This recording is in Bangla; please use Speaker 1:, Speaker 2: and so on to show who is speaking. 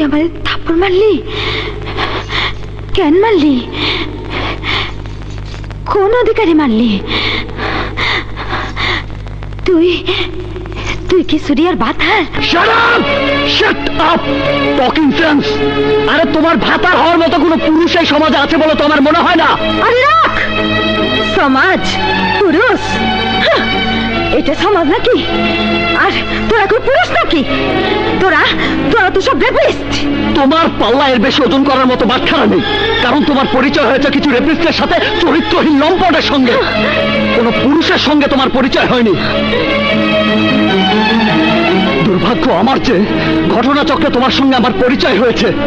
Speaker 1: আমায় থাপ্পড় মারলি? কেন মারলি? কোন অধিকারে মারলি? তুই তুই কি সুরিয়ার ভাতার?
Speaker 2: Shut up! Shut up! Talking sense! আরে তোমার ভাতার হওয়ার মতো কোনো পুরুষ এই সমাজে আছে বলে তো আমার মনে হয় না।
Speaker 1: আরে রাখ! সমাজ, পুরুষ, হাহ, এটা সমাজ নাকি? আর তোরা কি পুরুষ নাকি? তোরা তোরা তো সব রেপিস্ট।
Speaker 2: তোমার পাল্লা এর বেশি ওজন করার মতো বাটখারা নেই, কারণ তোমার পরিচয় হয়েছে কিছু রেপিস্টের সাথে, চরিত্রহীন লম্পটের সঙ্গে। কোনো পুরুষের সঙ্গে তোমার পরিচয় হয়নি। দুর্ভাগ্য আমার যে ঘটনাচক্রে তোমার সঙ্গে আমার পরিচয় হয়েছে।